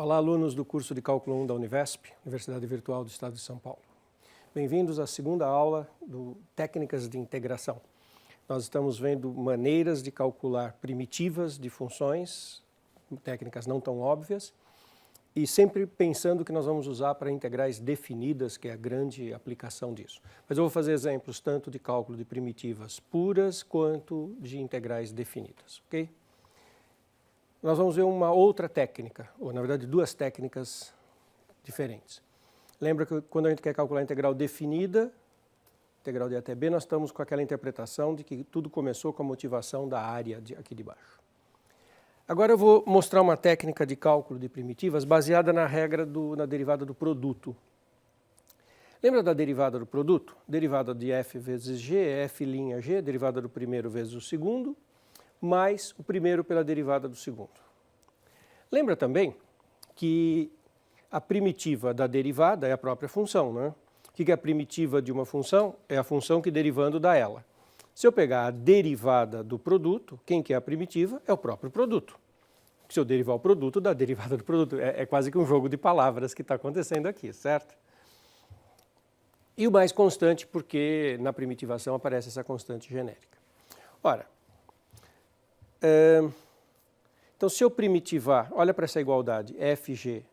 Olá, alunos do curso de Cálculo 1 da Univesp, Universidade Virtual do Estado de São Paulo. Bem-vindos à segunda aula do Técnicas de Integração. Nós estamos vendo maneiras de calcular primitivas de funções, técnicas não tão óbvias, e sempre pensando que nós vamos usar para integrais definidas, que é a grande aplicação disso. Mas eu vou fazer exemplos tanto de cálculo de primitivas puras quanto de integrais definidas, ok? Nós vamos ver uma outra técnica, ou na verdade duas técnicas diferentes. Lembra que quando a gente quer calcular a integral definida, integral de A até B, nós estamos com aquela interpretação de que tudo começou com a motivação da área aqui de baixo. Agora eu vou mostrar uma técnica de cálculo de primitivas baseada na regra na derivada do produto. Lembra da derivada do produto? Derivada de f vezes g é f'(g), derivada do primeiro vezes o segundo, mais o primeiro pela derivada do segundo. Lembra também que a primitiva da derivada é a própria função, né? O que é a primitiva de uma função? É a função que derivando dá ela. Se eu pegar a derivada do produto, quem que é a primitiva? É o próprio produto. Se eu derivar o produto da derivada do produto, é quase que um jogo de palavras que está acontecendo aqui, certo? E o mais constante, porque na primitivação aparece essa constante genérica. Ora, então se eu primitivar, olha para essa igualdade, fg',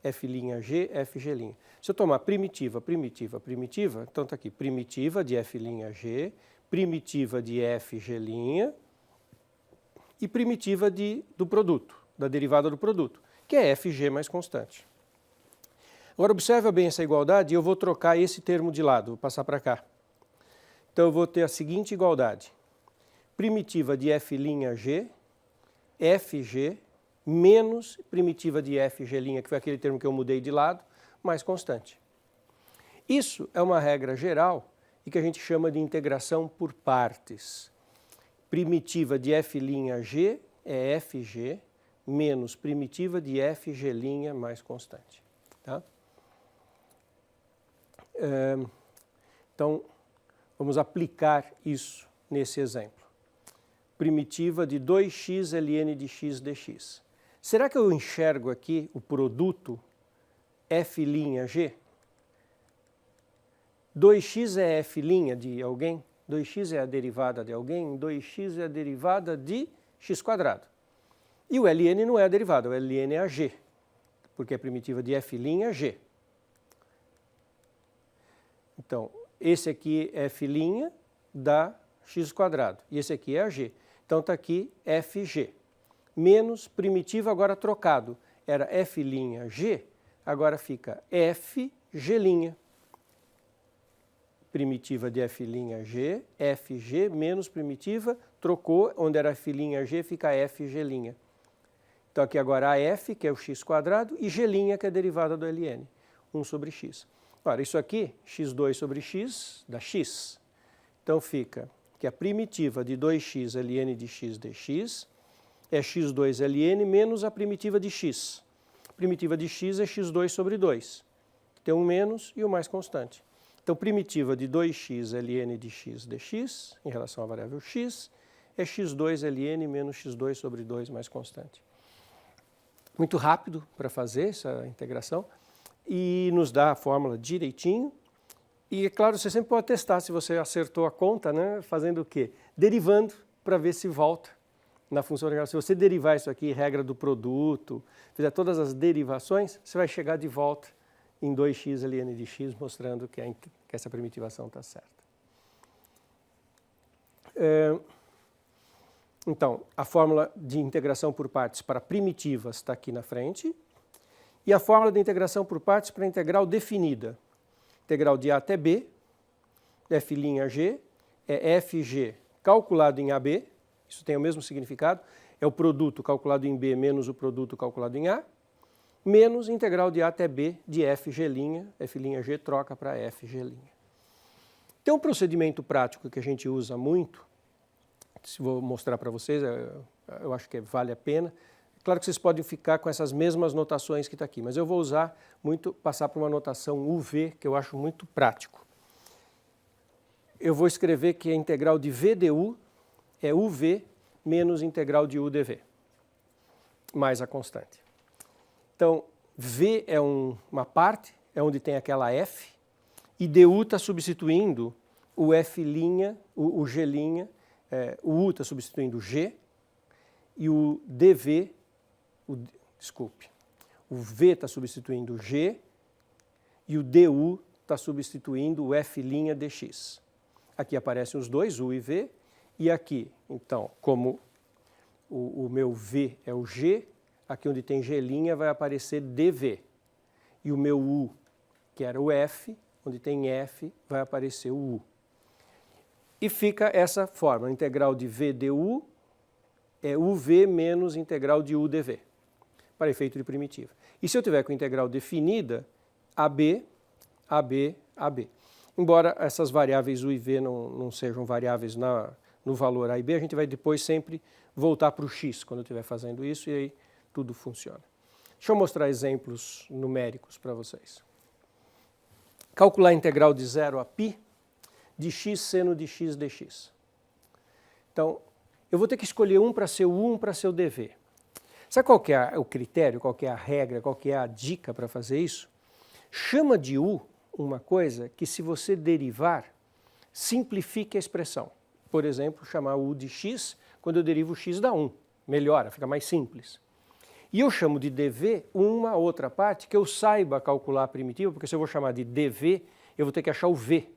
f'g, fg'. Se eu tomar primitiva, então está aqui, primitiva de f'g, primitiva de fg' e primitiva do produto, da derivada do produto, que é fg mais constante. Agora observa bem essa igualdade e eu vou trocar esse termo de lado, vou passar para cá. Então eu vou ter a seguinte igualdade. Primitiva de f'g, fg, menos primitiva de fg', que foi aquele termo que eu mudei de lado, mais constante. Isso é uma regra geral e que a gente chama de integração por partes. Primitiva de f'g é fg, menos primitiva de fg' mais constante. Tá? Então, vamos aplicar isso nesse exemplo. Primitiva de 2x ln de x dx. Será que eu enxergo aqui o produto f'g? 2x é f' de alguém? 2x é a derivada de alguém? 2x é a derivada de x². E o ln não é a derivada, o ln é a g, porque é primitiva de f'g. Então, esse aqui é f' da x², e esse aqui é a g. Então está aqui fg, menos primitiva agora trocado, era f'g, agora fica fg'. Primitiva de f'g, fg menos primitiva, trocou, onde era f'g fica fg'. Então aqui agora a f, que é o x², e g', que é a derivada do ln, 1 sobre x. Ora, isso aqui, x2 sobre x, dá x. Então fica que a primitiva de 2x ln de x dx é x2 ln menos a primitiva de x. A primitiva de x é x2 sobre 2, que tem um menos e o mais constante. Então, primitiva de 2x ln de x dx, em relação à variável x, é x2 ln menos x2 sobre 2 mais constante. Muito rápido para fazer essa integração e nos dá a fórmula direitinho. E, é claro, você sempre pode testar se você acertou a conta, né? Fazendo o quê? Derivando para ver se volta na função integral. Se você derivar isso aqui, regra do produto, fizer todas as derivações, você vai chegar de volta em 2x ln de x, mostrando que essa primitivação está certa. Então, a fórmula de integração por partes para primitivas está aqui na frente. E a fórmula de integração por partes para integral definida. Integral de A até B, f'g, é fg calculado em AB, isso tem o mesmo significado, é o produto calculado em B menos o produto calculado em A, menos integral de A até B de fg', f'g troca para fg'. Tem um procedimento prático que a gente usa muito, se vou mostrar para vocês, eu acho que vale a pena. Claro que vocês podem ficar com essas mesmas notações que está aqui, mas eu vou usar passar para uma notação UV, que eu acho muito prático. Eu vou escrever que a integral de V du é UV menos integral de U dV, mais a constante. Então, V é uma parte, é onde tem aquela F, e du está substituindo o F', o G', o U está substituindo o G, e o dV, o V está substituindo o G, e o du está substituindo o F' dx. Aqui aparecem os dois, U e V, e aqui, então, como o meu V é o G, aqui onde tem G' vai aparecer dV. E o meu U, que era o F, onde tem F, vai aparecer o U. E fica essa forma, a integral de V du é UV menos integral de U dV, para efeito de primitiva. E se eu tiver com a integral definida, AB, AB, AB. Embora essas variáveis U e V não sejam variáveis no valor A e B, a gente vai depois sempre voltar para o X quando eu estiver fazendo isso e aí tudo funciona. Deixa eu mostrar exemplos numéricos para vocês. Calcular a integral de 0 a π de x seno de x dx. Então, eu vou ter que escolher um para ser o U, um para ser o dV. Sabe qual que é o critério, qual que é a regra, qual que é a dica para fazer isso? Chama de U uma coisa que, se você derivar, simplifique a expressão. Por exemplo, chamar U de x, quando eu derivo x dá 1. Melhora, fica mais simples. E eu chamo de dV uma outra parte que eu saiba calcular a primitiva, porque se eu vou chamar de dV, eu vou ter que achar o V,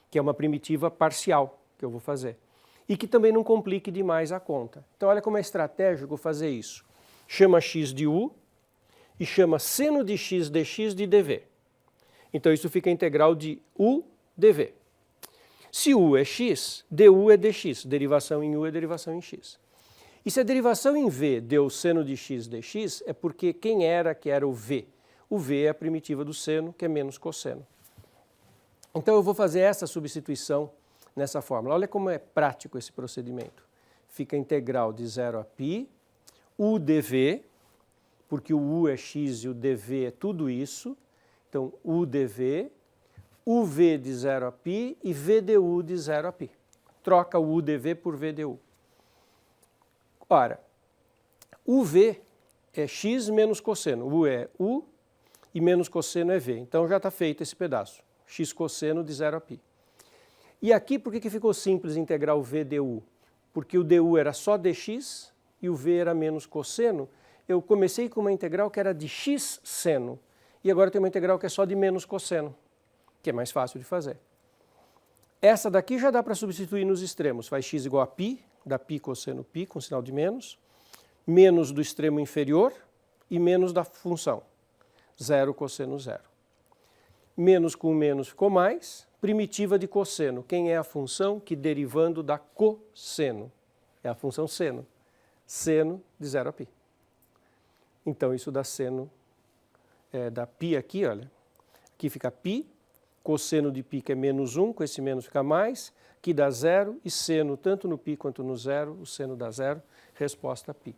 que é uma primitiva parcial que eu vou fazer. E que também não complique demais a conta. Então olha como é estratégico fazer isso. Chama x de U e chama seno de x dx de dV. Então isso fica a integral de U dV. Se U é x, du é dx, derivação em U é derivação em x. E se a derivação em V deu seno de x dx, é porque quem era que era o V? O V é a primitiva do seno, que é menos cosseno. Então eu vou fazer essa substituição nessa fórmula. Olha como é prático esse procedimento. Fica a integral de 0 a π, U dV, porque o U é x e o dV é tudo isso. Então, U dV, UV de 0 a π e VDU de 0 a π. Troca o U dV por VDU. Ora, UV é x menos cosseno. U é U e menos cosseno é V. Então já está feito esse pedaço. X cosseno de 0 a π. E aqui por que ficou simples integrar o VDU? Porque o du era só dx e o V era menos cosseno. Eu comecei com uma integral que era de x seno. E agora tem uma integral que é só de menos cosseno, que é mais fácil de fazer. Essa daqui já dá para substituir nos extremos. Faz x igual a π, dá π cosseno π, com sinal de menos, menos do extremo inferior e menos da função, 0 cosseno 0. Menos com menos ficou mais, primitiva de cosseno. Quem é a função que derivando da cosseno? É a função seno. Seno de 0 a π. Então isso dá seno, dá π aqui, olha. Aqui fica π, cosseno de π que é menos 1, com esse menos fica mais, aqui dá 0 e seno tanto no π quanto no 0, o seno dá 0, resposta π.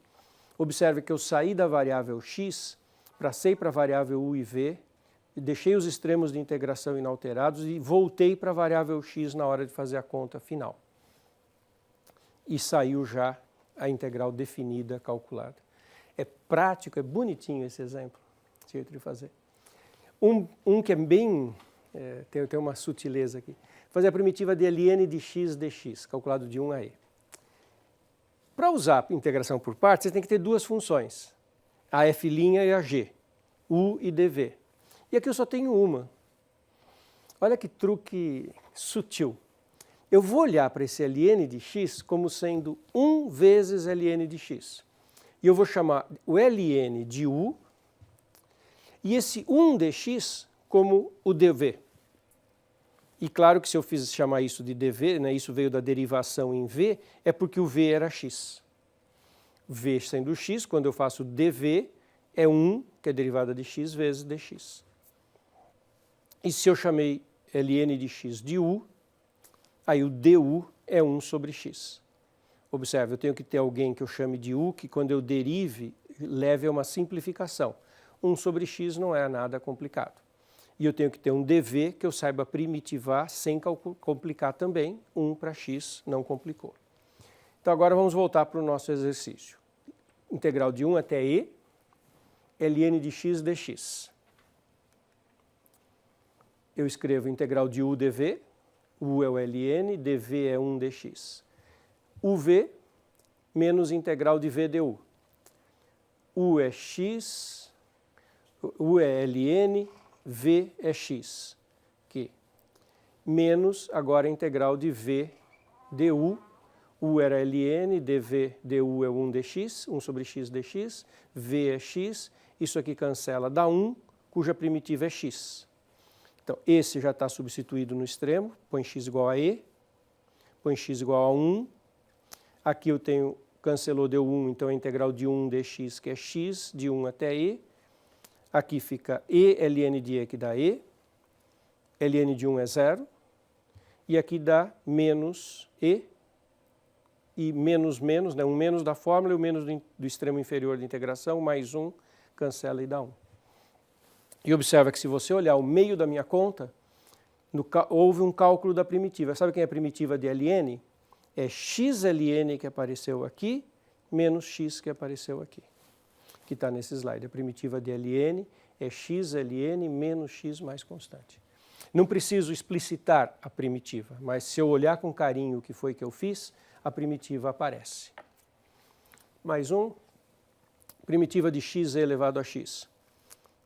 Observe que eu saí da variável x, passei para a variável u e v, deixei os extremos de integração inalterados e voltei para a variável x na hora de fazer a conta final. E saiu já a integral definida, calculada. É prático, é bonitinho esse exemplo, jeito de fazer. Um que é bem, tem uma sutileza aqui. Fazer a primitiva de ln de x dx, calculado de 1 a e. Para usar a integração por partes, você tem que ter duas funções, a f' e a g, u e dv. E aqui eu só tenho uma. Olha que truque sutil. Eu vou olhar para esse ln de x como sendo 1 vezes ln de x. E eu vou chamar o ln de u e esse 1 dx como o dv. E claro que se eu chamar isso de dv, né, isso veio da derivação em v, é porque o v era x. V sendo x, quando eu faço dv, é 1, que é derivada de x, vezes dx. E se eu chamei ln de x de u, aí o du é 1 sobre x. Observe, eu tenho que ter alguém que eu chame de u, que quando eu derive, leve a uma simplificação. 1 sobre x não é nada complicado. E eu tenho que ter um dv que eu saiba primitivar sem complicar também. 1 para x não complicou. Então agora vamos voltar para o nosso exercício. Integral de 1 até e. ln de x dx. Eu escrevo integral de u dv, u é o ln, dv é 1 dx. uv menos integral de v du. U é x, u é ln, v é x, que menos agora a integral de v du, u era ln, dv du é 1 dx, 1 sobre x dx, v é x, isso aqui cancela, dá 1, cuja primitiva é x. Então, esse já está substituído no extremo, põe x igual a e, põe x igual a 1, aqui eu tenho, cancelou, deu 1, então a integral de 1 dx, que é x, de 1 até e, aqui fica e ln de e, que dá e, ln de 1 é 0, e aqui dá menos e menos, né? Um menos da fórmula e o menos do extremo inferior de integração, mais 1, cancela e dá 1. E observa que se você olhar o meio da minha conta, houve um cálculo da primitiva. Sabe quem é a primitiva de ln? É xln que apareceu aqui, menos x que apareceu aqui, que está nesse slide. A primitiva de ln é xln menos x mais constante. Não preciso explicitar a primitiva, mas se eu olhar com carinho o que foi que eu fiz, a primitiva aparece. Mais um, primitiva de x elevado a x.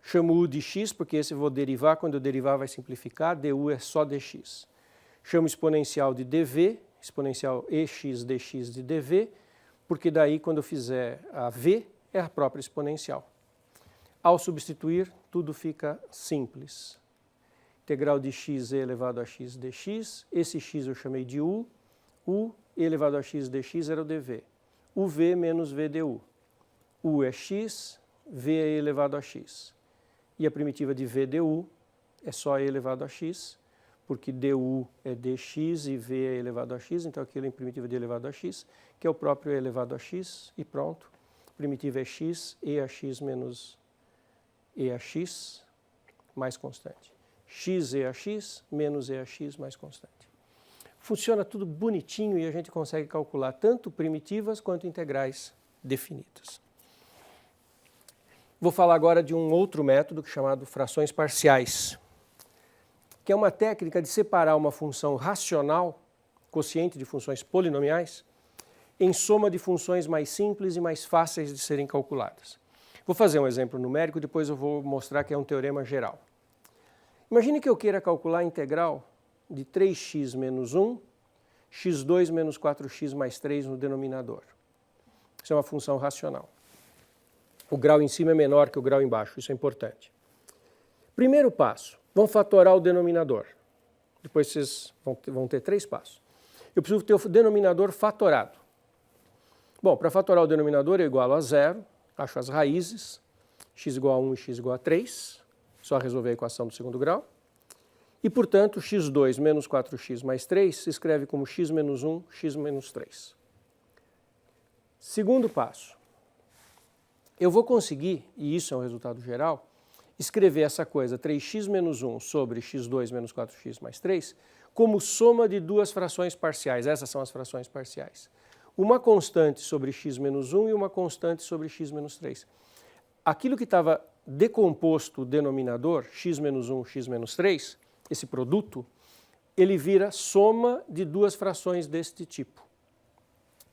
Chamo u de x, porque esse eu vou derivar, quando eu derivar vai simplificar, du é só dx. Chamo exponencial de dv, exponencial ex dx de dv, porque daí quando eu fizer a v, é a própria exponencial. Ao substituir, tudo fica simples. Integral de x elevado a x dx, esse x eu chamei de u elevado a x dx era o dv. uv menos v du. U é x, v é elevado a x. E a primitiva de v du é só e elevado a x, porque du é dx e v é elevado a x, então aquilo é primitiva de elevado a x, que é o próprio e elevado a x, e pronto. A primitiva é x, e a x menos e a x mais constante. X e a x menos e a x mais constante. Funciona tudo bonitinho e a gente consegue calcular tanto primitivas quanto integrais definidas. Vou falar agora de um outro método chamado frações parciais, que é uma técnica de separar uma função racional, quociente de funções polinomiais, em soma de funções mais simples e mais fáceis de serem calculadas. Vou fazer um exemplo numérico, depois eu vou mostrar que é um teorema geral. Imagine que eu queira calcular a integral de 3x menos 1, x2 menos 4x mais 3 no denominador. Isso é uma função racional. O grau em cima é menor que o grau embaixo, isso é importante. Primeiro passo, vamos fatorar o denominador. Depois vocês vão ter 3 passos. Eu preciso ter o denominador fatorado. Bom, para fatorar o denominador eu igualo a 0, acho as raízes, x igual a 1 e x igual a 3, só resolver a equação do segundo grau. E, portanto, x2 menos 4x mais 3 se escreve como x menos 1, x menos 3. Segundo passo. Eu vou conseguir, e isso é um resultado geral, escrever essa coisa 3x menos 1 sobre x2 menos 4x mais 3 como soma de duas frações parciais. Essas são as frações parciais. Uma constante sobre x menos 1 e uma constante sobre x menos 3. Aquilo que estava decomposto o denominador, x menos 1, x menos 3, esse produto, ele vira soma de duas frações deste tipo.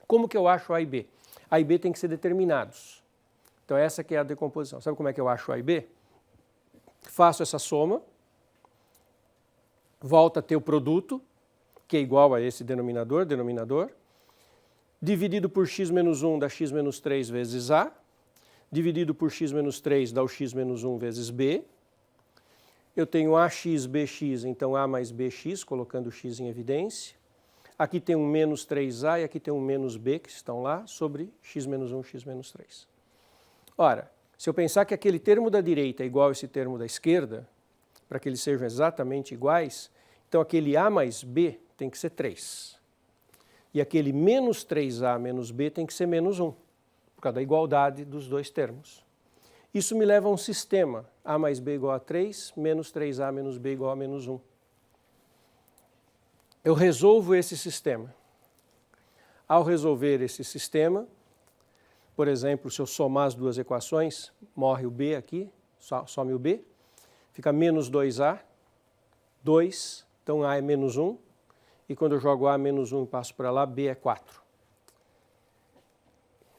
Como que eu acho A e B? A e B tem que ser determinados. Então essa que é a decomposição. Sabe como é que eu acho A e B? Faço essa soma, volta a ter o produto, que é igual a esse denominador, dividido por x menos 1 dá x menos 3 vezes A, dividido por x menos 3 dá o x menos 1 vezes B. Eu tenho AX, BX, então A mais BX, colocando o x em evidência. Aqui tem um menos 3A e aqui tem um menos B, que estão lá, sobre x menos 1, x menos 3. Ora, se eu pensar que aquele termo da direita é igual a esse termo da esquerda, para que eles sejam exatamente iguais, então aquele A mais B tem que ser 3. E aquele menos 3A menos B tem que ser menos 1, por causa da igualdade dos dois termos. Isso me leva a um sistema, A mais B igual a 3, menos 3A menos B igual a menos 1. Eu resolvo esse sistema. Ao resolver esse sistema, por exemplo, se eu somar as duas equações, morre o b aqui, some o b, fica menos 2a, 2, então a é menos 1, e quando eu jogo a menos 1 e passo para lá, b é 4.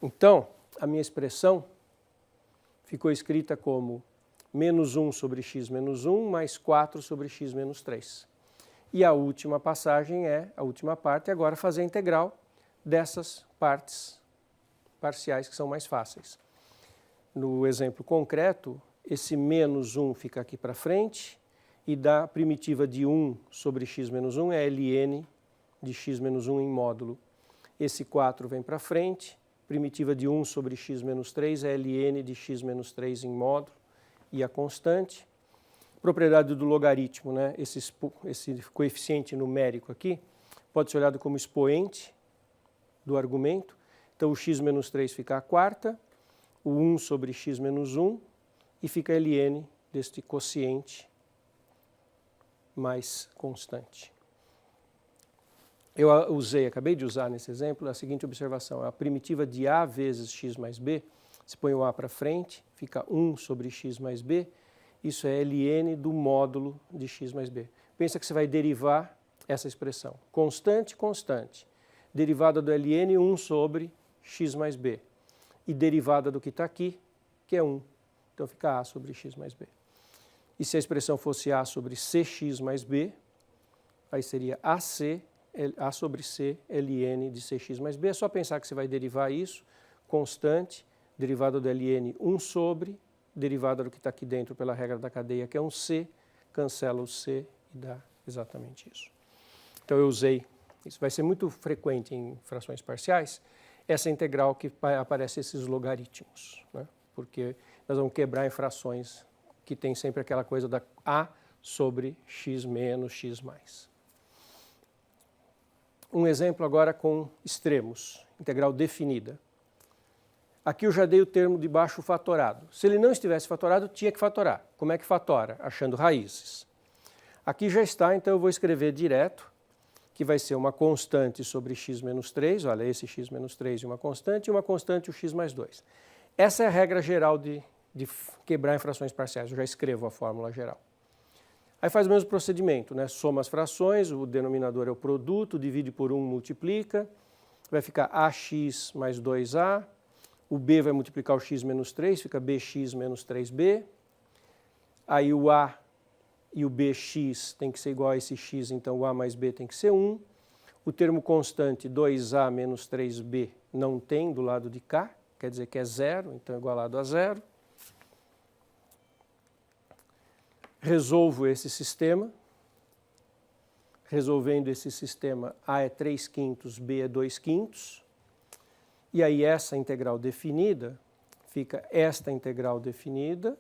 Então, a minha expressão ficou escrita como menos 1 sobre x menos 1 mais 4 sobre x menos 3. E a última passagem a última parte, agora fazer a integral dessas partes parciais que são mais fáceis. No exemplo concreto, esse menos 1 fica aqui para frente e da primitiva de 1 sobre x menos 1 é ln de x menos 1 em módulo. Esse 4 vem para frente, primitiva de 1 sobre x menos 3 é ln de x menos 3 em módulo e a constante. Propriedade do logaritmo, né? Esse coeficiente numérico aqui pode ser olhado como expoente do argumento. Então, o x menos 3 fica a quarta, o 1 sobre x menos 1 e fica ln deste quociente mais constante. Eu acabei de usar nesse exemplo a seguinte observação. A primitiva de a vezes x mais b, se põe o a para frente, fica 1 sobre x mais b, isso é ln do módulo de x mais b. Pensa que você vai derivar essa expressão. Constante, constante. Derivada do ln, 1 sobre x mais b. E derivada do que está aqui, que é 1. Então fica a sobre x mais b. E se a expressão fosse a sobre cx mais b, aí seria a sobre c ln de cx mais b. É só pensar que você vai derivar isso, constante, derivada do ln 1 sobre, derivada do que está aqui dentro pela regra da cadeia, que é um c, cancela o c e dá exatamente isso. Então eu usei, isso vai ser muito frequente em frações parciais, essa integral que aparece esses logaritmos, né? Porque nós vamos quebrar em frações que tem sempre aquela coisa da a sobre x menos x mais. Um exemplo agora com extremos, integral definida. Aqui eu já dei o termo de baixo fatorado. Se ele não estivesse fatorado, tinha que fatorar. Como é que fatora? Achando raízes. Aqui já está, então eu vou escrever direto, que vai ser uma constante sobre x menos 3, olha, esse x menos 3 e uma constante o x mais 2. Essa é a regra geral de quebrar em frações parciais, eu já escrevo a fórmula geral. Aí faz o mesmo procedimento, né? Soma as frações, o denominador é o produto, divide por 1, multiplica, vai ficar ax mais 2a, o b vai multiplicar o x menos 3, fica bx menos 3b, aí o a e o bx tem que ser igual a esse x, então o a mais b tem que ser 1. O termo constante 2a menos 3b não tem do lado de cá, quer dizer que é zero, então é igualado a zero. Resolvo esse sistema. Resolvendo esse sistema, a é 3/5, b é 2/5. E aí essa integral definida, fica esta integral definida,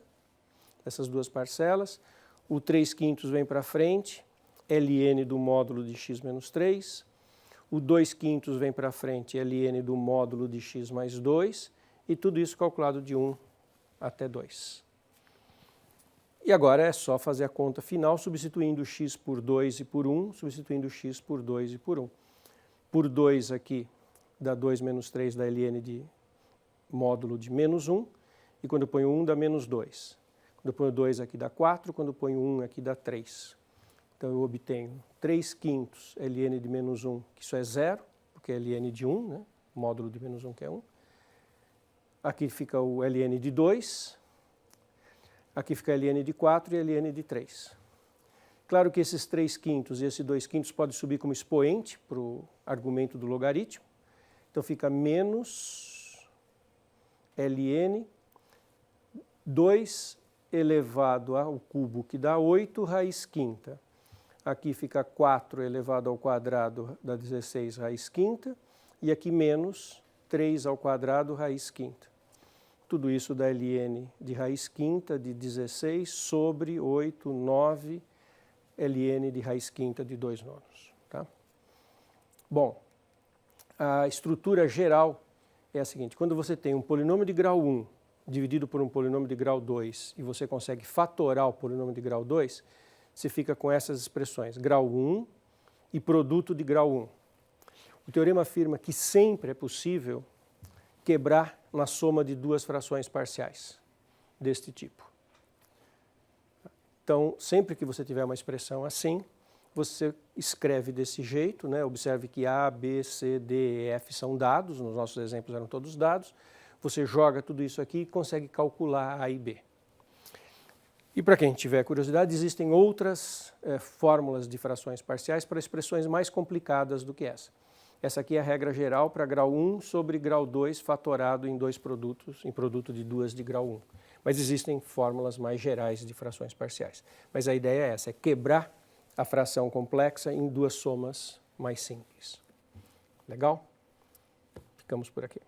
essas duas parcelas. O 3/5 vem para frente, ln do módulo de x menos 3. O 2/5 vem para frente, ln do módulo de x mais 2. E tudo isso calculado de 1 até 2. E agora é só fazer a conta final, substituindo x por 2 e por 1, substituindo x por 2 e por 1. Por 2 aqui dá 2 menos 3 dá ln de módulo de menos 1. E quando eu ponho 1 dá menos 2. Quando eu ponho 2 aqui dá 4, quando eu ponho 1 aqui dá 3. Então eu obtenho 3/5 ln de menos 1, que isso é zero, porque é ln de 1, né? Módulo de menos 1 que é 1. Aqui fica o ln de 2, aqui fica ln de 4 e ln de 3. Claro que esses 3/5 e esse 2/5 pode subir como expoente para o argumento do logaritmo. Então fica menos ln 2 elevado ao cubo, que dá 8 raiz quinta. Aqui fica 4 elevado ao quadrado, dá 16 raiz quinta. E aqui menos 3 ao quadrado raiz quinta. Tudo isso dá ln de raiz quinta de 16 sobre 8, 9, ln de raiz quinta de 2/9. Tá? Bom, a estrutura geral é a seguinte. Quando você tem um polinômio de grau 1 dividido por um polinômio de grau 2 e você consegue fatorar o polinômio de grau 2, você fica com essas expressões, grau 1 e produto de grau 1. O teorema afirma que sempre é possível quebrar na soma de duas frações parciais deste tipo. Então, sempre que você tiver uma expressão assim, você escreve desse jeito, né? Observe que A, B, C, D e F são dados, nos nossos exemplos eram todos dados. Você joga tudo isso aqui e consegue calcular A e B. E para quem tiver curiosidade, existem outras fórmulas de frações parciais para expressões mais complicadas do que essa. Essa aqui é a regra geral para grau 1 sobre grau 2 fatorado em dois produtos, em produto de duas de grau 1. Mas existem fórmulas mais gerais de frações parciais. Mas a ideia é essa, é quebrar a fração complexa em duas somas mais simples. Legal? Ficamos por aqui.